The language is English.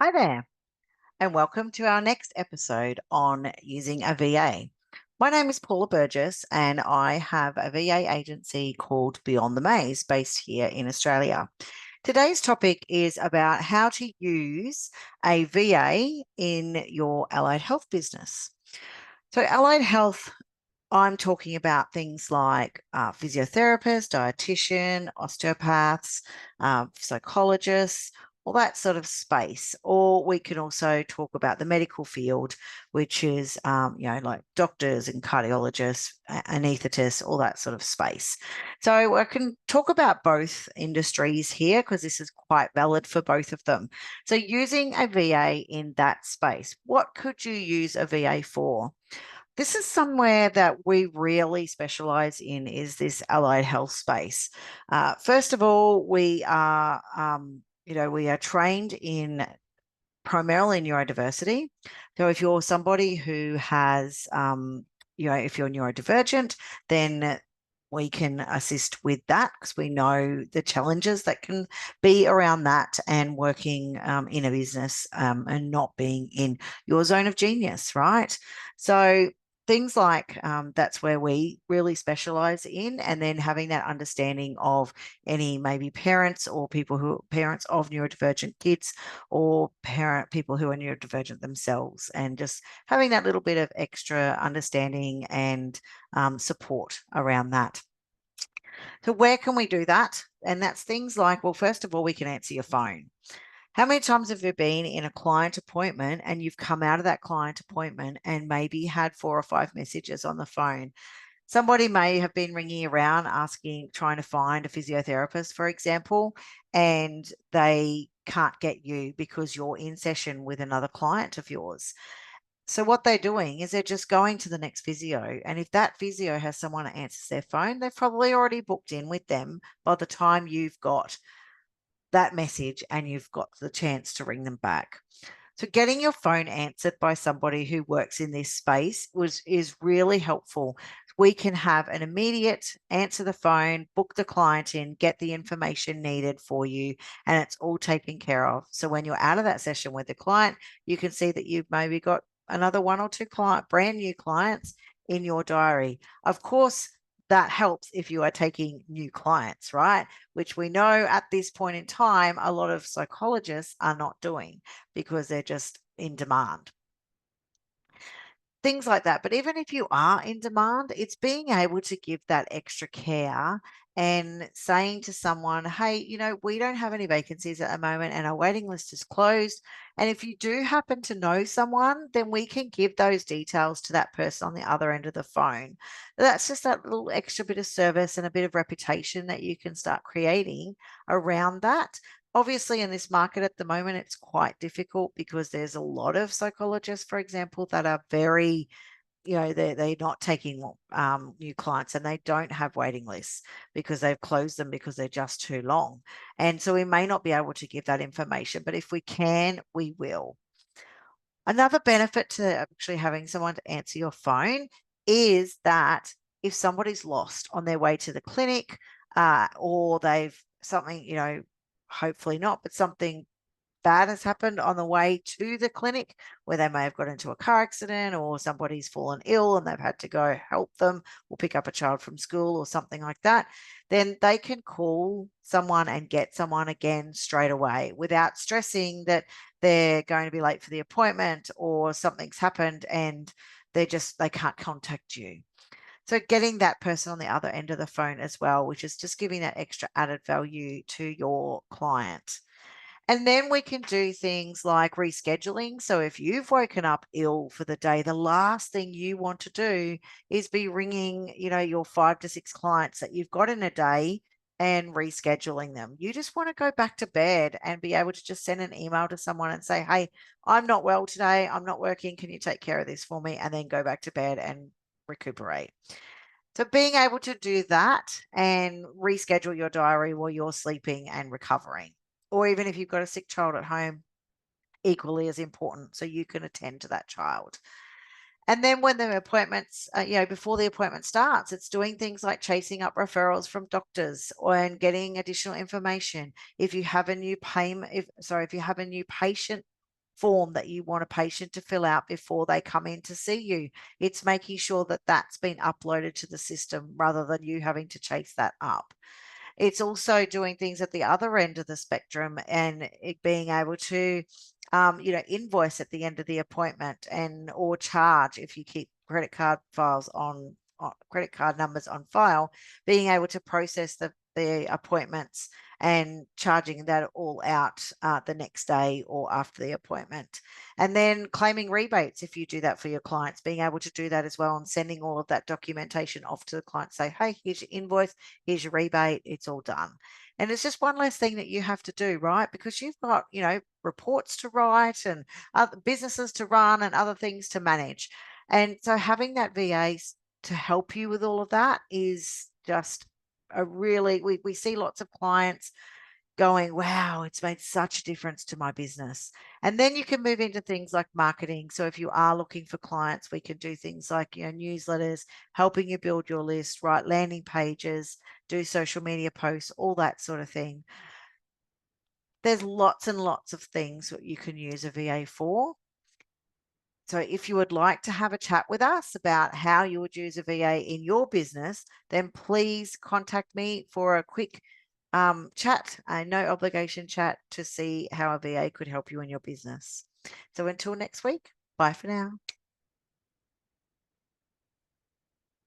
Hi there, and welcome to our next episode on using a VA. My name is Paula Burgess, and I have a VA agency called Beyond the Maze based here in Australia. Today's topic is about how to use a VA in your allied health business. So, allied health, I'm talking about things like physiotherapists, dietitian, osteopaths, psychologists, all that sort of space. Or we can also talk about the medical field, which is, like doctors and cardiologists, anaesthetists, all that sort of space. So I can talk about both industries here because this is quite valid for both of them. So using a VA in that space, what could you use a VA for? This is somewhere that we really specialize in is this allied health space. First of all, we are trained in primarily neurodiversity. So if you're somebody who has, if you're neurodivergent, then we can assist with that because we know the challenges that can be around that and working in a business and not being in your zone of genius, right? So things like that's where we really specialize in, and then having that understanding of any maybe parents or parents of neurodivergent kids or people who are neurodivergent themselves, and just having that little bit of extra understanding and support around that. So where can we do that? And that's things like, well, first of all, we can answer your phone. How many times have you been in a client appointment and you've come out of that client appointment and maybe had 4 or 5 messages on the phone? Somebody may have been ringing around asking, trying to find a physiotherapist, for example, and they can't get you because you're in session with another client of yours. So what they're doing is they're just going to the next physio. And if that physio has someone that answers their phone, they've probably already booked in with them by the time you've got that message and you've got the chance to ring them back. So getting your phone answered by somebody who works in this space is really helpful. We can have an immediate answer the phone, book the client in, get the information needed for you, and it's all taken care of. So when you're out of that session with the client, you can see that you've maybe got another 1 or 2 brand new clients in your diary. Of course, that helps if you are taking new clients, right? Which we know at this point in time, a lot of psychologists are not doing because they're just in demand. Things like that. But even if you are in demand, it's being able to give that extra care and saying to someone, hey, we don't have any vacancies at the moment and our waiting list is closed. And if you do happen to know someone, then we can give those details to that person on the other end of the phone. That's just that little extra bit of service and a bit of reputation that you can start creating around that. Obviously, in this market at the moment, it's quite difficult because there's a lot of psychologists, for example, that are very, they're not taking new clients and they don't have waiting lists because they've closed them because they're just too long. And so we may not be able to give that information, but if we can, we will. Another benefit to actually having someone to answer your phone is that if somebody's lost on their way to the clinic or they've something, hopefully not, but something bad has happened on the way to the clinic where they may have got into a car accident or somebody's fallen ill and they've had to go help them or pick up a child from school or something like that, then they can call someone and get someone again straight away without stressing that they're going to be late for the appointment or something's happened and they can't contact you. So getting that person on the other end of the phone as well, which is just giving that extra added value to your client. And then we can do things like rescheduling. So if you've woken up ill for the day, the last thing you want to do is be ringing, your 5 to 6 clients that you've got in a day and rescheduling them. You just want to go back to bed and be able to just send an email to someone and say, hey, I'm not well today. I'm not working. Can you take care of this for me? And then go back to bed and recuperate. So being able to do that and reschedule your diary while you're sleeping and recovering, or even if you've got a sick child at home, equally as important, so you can attend to that child. And then when the appointments, before the appointment starts, it's doing things like chasing up referrals from doctors and getting additional information. If you have a new if you have a new patient form that you want a patient to fill out before they come in to see you. It's making sure that that's been uploaded to the system rather than you having to chase that up. It's also doing things at the other end of the spectrum and it being able to, invoice at the end of the appointment or charge if you keep credit card files on credit card numbers on file, being able to process the appointments and charging that all out the next day or after the appointment. And then claiming rebates if you do that for your clients, being able to do that as well and sending all of that documentation off to the client. Say, hey, here's your invoice, here's your rebate, it's all done. And it's just one less thing that you have to do, right? Because you've got, reports to write and other businesses to run and other things to manage. And so having that VA to help you with all of that is just we see lots of clients going, wow, it's made such a difference to my business. And then you can move into things like marketing. So if you are looking for clients, we can do things like, newsletters, helping you build your list, write landing pages, do social media posts, all that sort of thing. There's lots and lots of things that you can use a VA for. So if you would like to have a chat with us about how you would use a VA in your business, then please contact me for a quick chat, a no obligation chat to see how a VA could help you in your business. So until next week, bye for now.